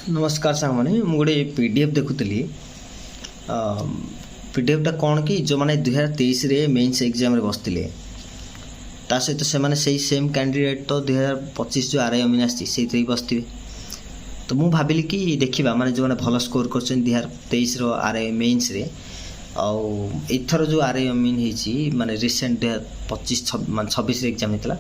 नमस्कार सांग मैंने गोटे पीडीएफ देखुली पीडीएफटा कौन कि जो मैंने 2023 रे मेन्स एग्जाम रे बसते ता सहित से सेम कैंडिडेट तो 2025 जो आरआई अमीन आसी बसते तो मुझे भाविली कि देखा माने जो मैंने भल स्कोर कर 2023 रो आरआई मेन्स रे आउर जो आरआई अमीन होती माने रिसेंट 2025 एग्जाम होता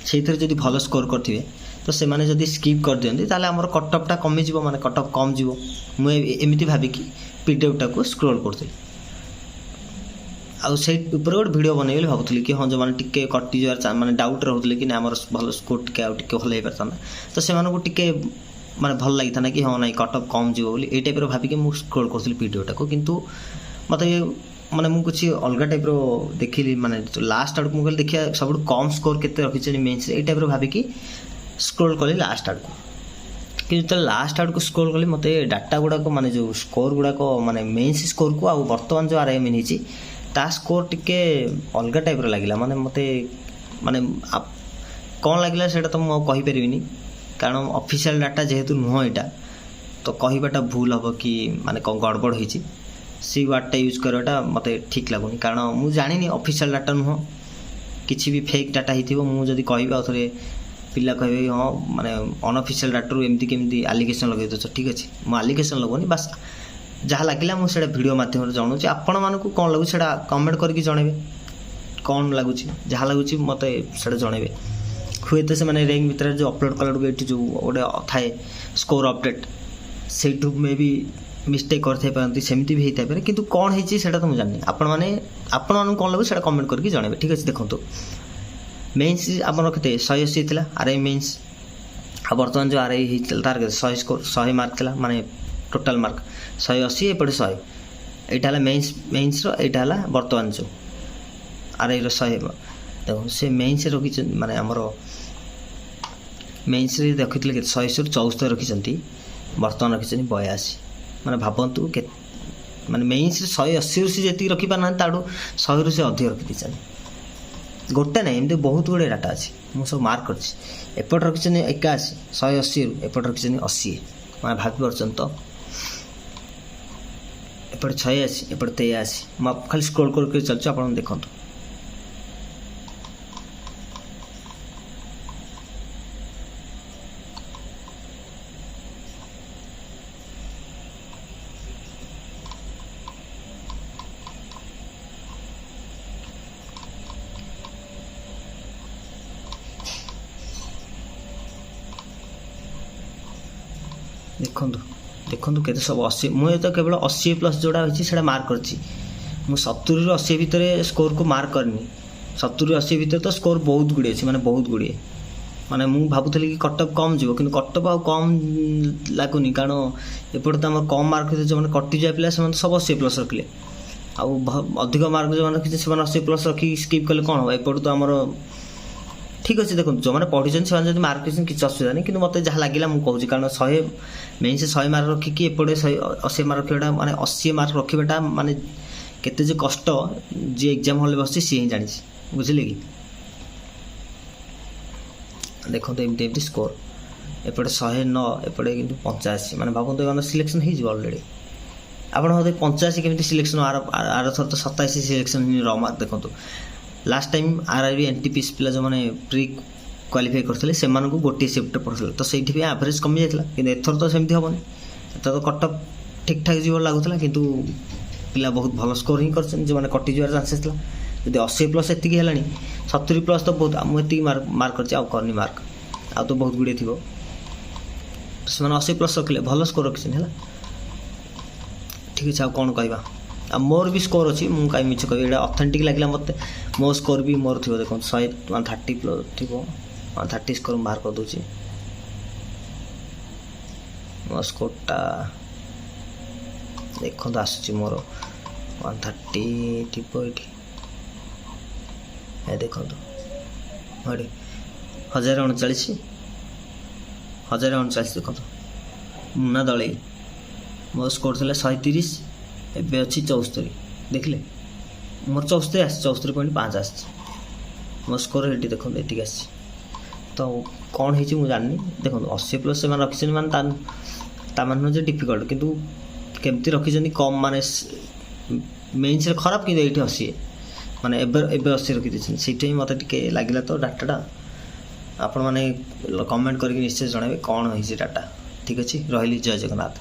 से जब भल स्कोर करेंगे तो से माने जदि स्किप कर दियंती ताले हमर कट ऑफ टा कमी जीवो माने कट ऑफ कम जीवो मु एमिति भाबी कि पीडीएफ टा को स्क्रॉल करथि आ से ऊपर गोटे वीडियो बनैले भाबुथली कि हां जो माने टिके कटि जर माने डाउट रहउथले कि हमर भल स्कोर टिके आ टिके भल हे परता ना तो से माने को टिके माने भल लागिथा ना कि हां नै कट ऑफ कम जीवो बोली ए टाइप रो भाबी कि मु स्क्रॉल करथली पीडीएफ टा को किंतु मते माने मु कुछ अलग टाइप रो देखिली माने लास्ट आड़ मु देखिया सब कम स्कोर केते रखिछनी मेंस ए टाइप रो भाबी कि स्क्रोल कली लास्ट आड़ को कि जो लास्ट आड़ को स्क्रोल कली मते डाटा गुड़ाक माने जो स्कोर गुड़ाक माने मेन्स स्कोर को आ वर्तमान जो आरआई मीन होती ता स्कोर टिके अलग टाइप लगिला माने मते माने कौन लगिला सेटा तो मु कहि परिबिनी कारण ऑफिशियल डाटा जेहेतु नुह एटा तो कहिबाटा भूल हबो कि माने कौन गड़बड़ होईची सी वर्डटा यूज करवाटा मते ठीक लागुनी कारण मु जानिनी ऑफिशियल डाटा नुह किछि भी फेक डाटा हिथिबो मु जदी कहिबा थरे पिला कहे हाँ माने अनअफिशियल डाटा एमती केमती आलिगेसन लगे तो ठीक अच्छे मुझे आलिगेसन लगोनी बस जहाँ लगे मुझे वीडियो मध्यम जनाऊँ आपण मानक कौन लगुच कमेंट करके जनइबे कौन लगुच जहाँ लगुच मत जनइबे हुए तो से रैंक भितर जो अपलोड कला ये जो गोटे थाए स्कोर अपडेट से मे भी मिस्टेक करते सेमती भी होता है किंतु कौन होता तो मुझे जानी आपण मैंने कौन लगुच कमेंट करके जनइबे ठीक अच्छे देखो मेन्स आप रखते 180 थी आरआई मेन्स आ बर्तमान जो आरआई तार 100 स्कोर 100 मार्क थी माने टोटाल मार्क 180 एपटे 100 यहाँ मेन्स रहा बर्तमान जो आरआई 100 देखो से मेन्स रखी माने आमर मेन्स रखी 100 74 रखी बर्तमान रखी 82 माने भावतु के माने मेन्स 180 से जी रखी पाना ताड़ू 100 रु से अधिक रखी दी गोटे ना एमती बहुत गुड़े डाटा अच्छी मुझे सब मार्क करपट रखी 81 180 एपट रखी 80 मैं भावी पार्चन तो एपटे 86 एपटे 83 मैं खाली स्क्रोल करके चलती आप देखो देखो देखो के सब 80 मुझे तो केवल 80 प्लस जोड़ा होता मार्क करची 70 रु 80 भितर स्कोर को मार्क करनी 70 रु 80 भितर तो स्कोर बहुत गुड़े अच्छे माने बहुत गुड़े माने मुझे भावुली कि कटअप कम जीव कि कटअप आ कम लगुनि कारण एपटे तो आम कम मार्क जो मैंने कटि जाए पिला सब 80 प्लस रखिले अधिक मार्क जो मैंने रखी 80 प्लस रखी स्किप कले कौन हम एपटे तो आमर ठीक अच्छे देखो जो मैंने पढ़ी से मार्क किसी असुविधा नहीं कि मत जहाँ लगे मुझे कहूँ कारण 100 मेन से 100 मार्क रखिकी एपटे 180 मार्क रखा माने 80 मार्क रखाटा माने केते जो कष्ट जी एग्जाम हॉल बस सी ही जानी बुझे कि देखो एमती स्कोर एपटे 109 एपटे कि 85 माने भावतु मैंने सिलेक्शन हो अलरेडी आप 85 केमी सिलेक्शन आर थर तो 27 सिलेक्शन र मार्क देखो लास्ट टाइम आरआरबी एनटीपीसी पिला जो मैंने प्री क्वालिफाई करते से गोटे शिफ्ट पड़ता तो से एवरेज कमी जाता कि एथर तो सेमती हेनी एथर तो कटअप ठीक ठाक जीवन लगुला कि पिला बहुत भल स्कोर ही कर जो मैंने कटि जबार चान्सेस था जब 80 प्लस एति है 70 प्लस तो बहुत मुझे मार्क करनी मार्क आ तो बहुत गुड़े थी से 80 प्लस रखिले भल स्कोर रखी है ठीक अच्छे कौन कहवा आ मोर भी स्कोर अच्छी मुझे कहीं मिछ कह ऑथेंटिक लगे मत मो स्कोर भी मोर थी देखो 130 प्लस थी 130 स्कोर बाहर कर दूसरी मो स्कोरटा देखो आसूँ मोर 130 थी ये देखो ये 1039 देखो मुना दल मो स्कोर थी 130 एबे अच्छी 74 देखले मोर 74.5 आस मो स्कोर ये देखो ये आस तो कौन हो जानी देखो 80 प्लस से रखी ତା ମାନେ ନୁହେଁ ଯେ ଡିଫିକଲ୍ଟ, କିନ୍ତୁ କେମିତି ରଖିଛନ୍ତି କମ୍ ମାନେ ମେନ୍ସରେ ଖରାପ କିନ୍ତୁ ଏଇଠି 80 ମାନେ ଏବେ 80 ରଖିଦେଇଛନ୍ତି। ସେଇଟା ହିଁ ମୋତେ ଟିକେ ଲାଗିଲା ତ ଡାଟାଟା। ଆପଣମାନେ କମେଣ୍ଟ କରିକି ନିଶ୍ଚୟ ଜଣାଇବେ କ'ଣ ହେଇଛି ଡାଟା। ଠିକ୍ ଅଛି, ରହିଲି, ଜୟ ଜଗନ୍ନାଥ।